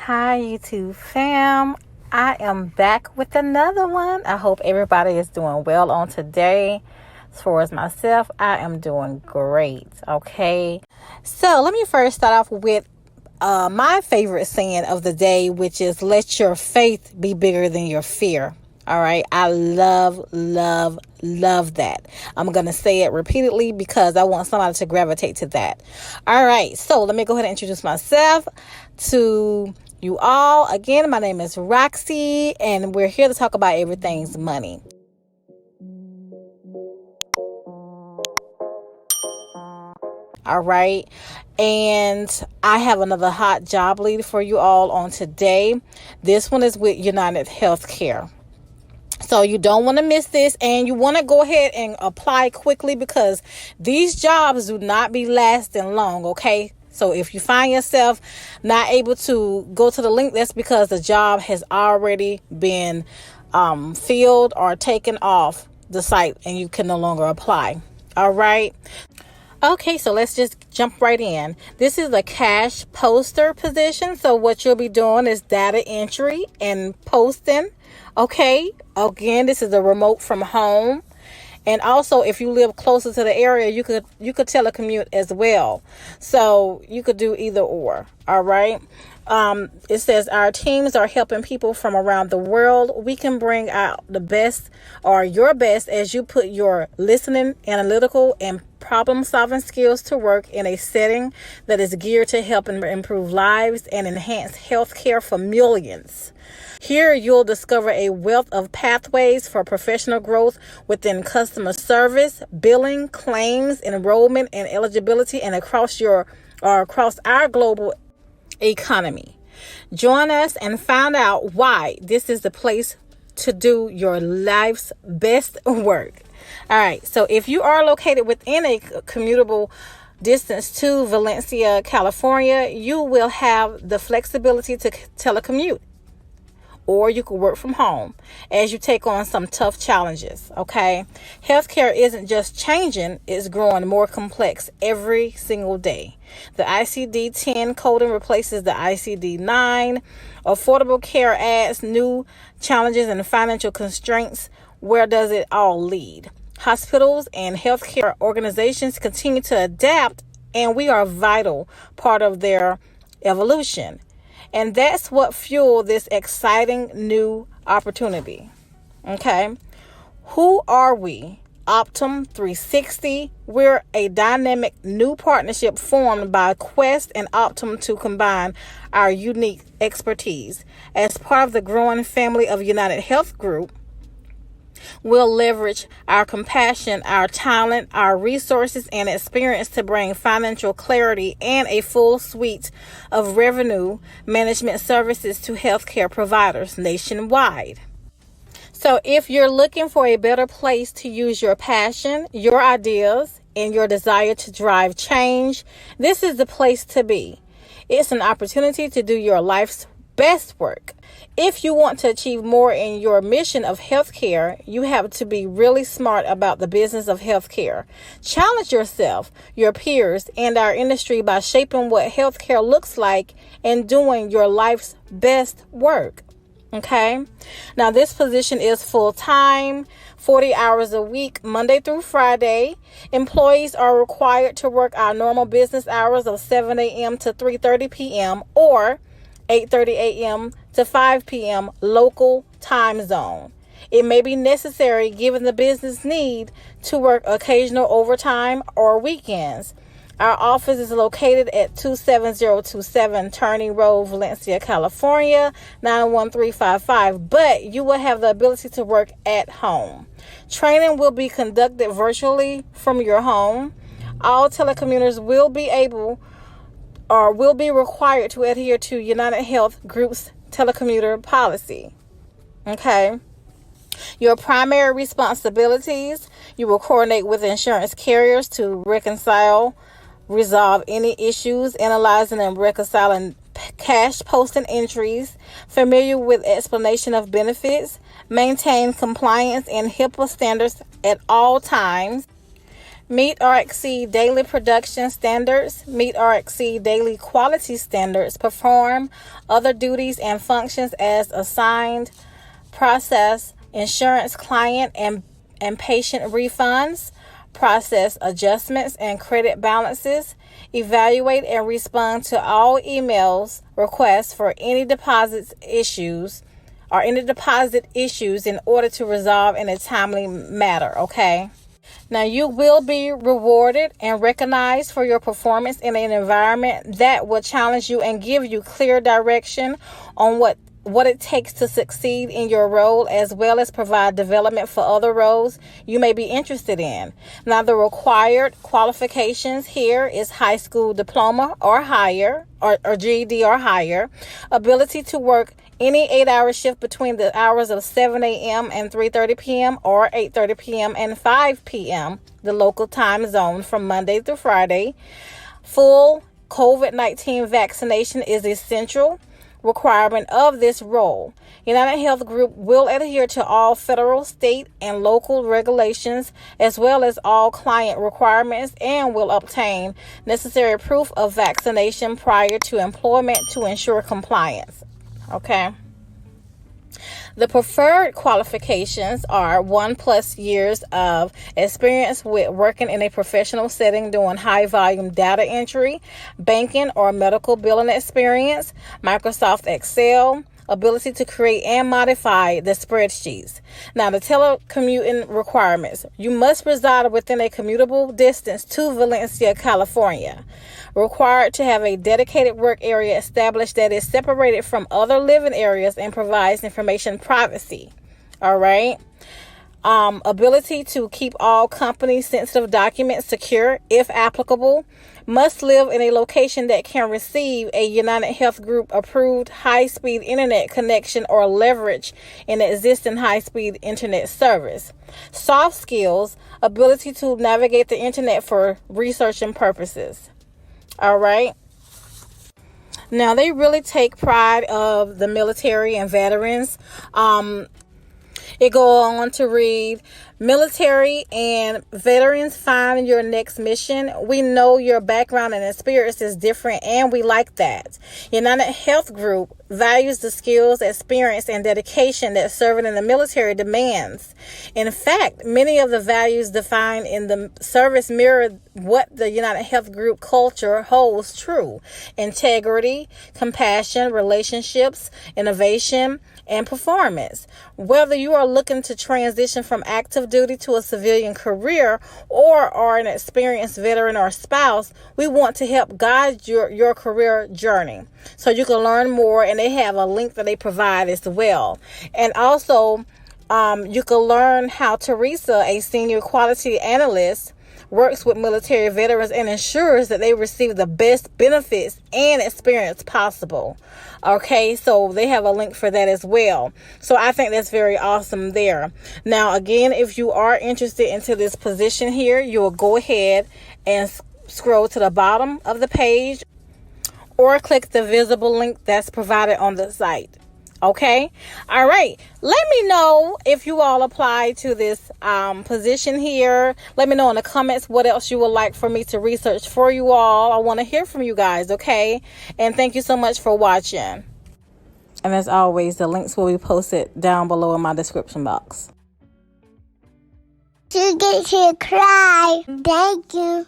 Hi, YouTube fam. I am back with another one. I hope everybody is doing well on today. As far as myself, I am doing great. Okay. So let me first start off with my favorite saying of the day, which is let your faith be bigger than your fear. All right. I love that. I'm going to say it repeatedly because I want somebody to gravitate to that. All right. So let me go ahead and introduce myself to you all. Again, my name is Roxy, and we're here to talk about everything's money. All right. And I have another hot job lead for you all on today. This one is with United Healthcare. So you don't want to miss this, and you want to go ahead and apply quickly because these jobs do not be lasting long, okay? So if you find yourself not able to go to the link, that's because the job has already been filled or taken off the site and you can no longer apply. All right. Okay, so let's just jump right in. This is a cash poster position. So what you'll be doing is data entry and posting. Okay, again, this is a remote from home. And also, if you live closer to the area, you could telecommute as well. So you could do either or. All right. It says our teams are helping people from around the world. We can bring out the best or your best as you put your listening, analytical, and problem-solving skills to work in a setting that is geared to help and improve lives and enhance healthcare for millions. Here, you'll discover a wealth of pathways for professional growth within customer service, billing, claims, enrollment, and eligibility, and across our global economy. Join us and find out why this is the place to do your life's best work. All right. So if you are located within a commutable distance to Valencia, California, you will have the flexibility to telecommute. Or you could work from home as you take on some tough challenges, okay? Healthcare isn't just changing, it's growing more complex every single day. The ICD-10 coding replaces the ICD-9. Affordable care adds new challenges and financial constraints. Where does it all lead? Hospitals and healthcare organizations continue to adapt, and we are a vital part of their evolution. And that's what fueled this exciting new opportunity. Okay. Who are we? Optum 360. We're a dynamic new partnership formed by Quest and Optum to combine our unique expertise. As part of the growing family of United Health Group, we'll leverage our compassion, our talent, our resources, and experience to bring financial clarity and a full suite of revenue management services to healthcare providers nationwide. So if you're looking for a better place to use your passion, your ideas, and your desire to drive change, this is the place to be. It's an opportunity to do your life's best work. If you want to achieve more in your mission of healthcare, you have to be really smart about the business of healthcare. Challenge yourself, your peers, and our industry by shaping what healthcare looks like and doing your life's best work. Okay? Now, this position is full-time, 40 hours a week, Monday through Friday. Employees are required to work our normal business hours of 7 a.m. to 3:30 p.m. or 8:30 a.m. to 5 p.m. local time zone. It may be necessary, given the business need, to work occasional overtime or weekends. Our office is located at 27027 Turney Road, Valencia, California, 91355, but you will have the ability to work at home. Training will be conducted virtually from your home. All telecommuters will be required to adhere to United Health Group's telecommuter policy. Okay. Your primary responsibilities: you will coordinate with insurance carriers to resolve any issues, analyzing and reconciling cash posting entries, familiar with explanation of benefits, maintain compliance and HIPAA standards at all times, Meet or exceed daily production standards. Meet or exceed daily quality standards. Perform other duties and functions as assigned. Process insurance client and patient refunds. Process adjustments and credit balances. Evaluate and respond to all emails requests for any deposit issues in order to resolve in a timely manner, okay? Now, you will be rewarded and recognized for your performance in an environment that will challenge you and give you clear direction on what it takes to succeed in your role, as well as provide development for other roles you may be interested in. Now, the required qualifications here is high school diploma or higher, or GED or higher, ability to work any 8-hour shift between the hours of 7 a.m. and 3:30 p.m. or 8:30 p.m. and 5 p.m., the local time zone, from Monday through Friday. Full COVID-19 vaccination is essential requirement of this role. United Health Group will adhere to all federal, state, and local regulations, as well as all client requirements, and will obtain necessary proof of vaccination prior to employment to ensure compliance. Okay. The preferred qualifications are 1+ years of experience with working in a professional setting doing high volume data entry, banking or medical billing experience, Microsoft Excel, ability to create and modify the spreadsheets. Now, the telecommuting requirements. You must reside within a commutable distance to Valencia, California. Required to have a dedicated work area established that is separated from other living areas and provides information privacy. All right. Ability to keep all company sensitive documents secure, if applicable. Must live in a location that can receive a United Health Group approved high-speed internet connection or leverage an existing high-speed internet service. Soft skills, ability to navigate the internet for researching purposes. All right. Now, they really take pride of the military and veterans. It goes on to read, military and veterans find your next mission. We know your background and experience is different, and we like that. United Health Group values the skills, experience, and dedication that serving in the military demands. In fact, many of the values defined in the service mirror what the United Health Group culture holds true: integrity, compassion, relationships, innovation, and performance. Whether you are looking to transition from active duty to a civilian career or are an experienced veteran or spouse, we want to help guide your career journey. So you can learn more, and they have a link that they provide as well. And also, you can learn how Teresa, a senior quality analyst, works with military veterans and ensures that they receive the best benefits and experience possible. Okay, so they have a link for that as well. So I think that's very awesome there. Now, again, if you are interested into this position here, you will go ahead and scroll to the bottom of the page or click the visible link that's provided on the site. Okay. All right. Let me know if you all apply to this position here. Let me know in the comments what else you would like for me to research for you all. I want to hear from you guys. Okay. And thank you so much for watching. And as always, the links will be posted down below in my description box. You get to cry. Thank you.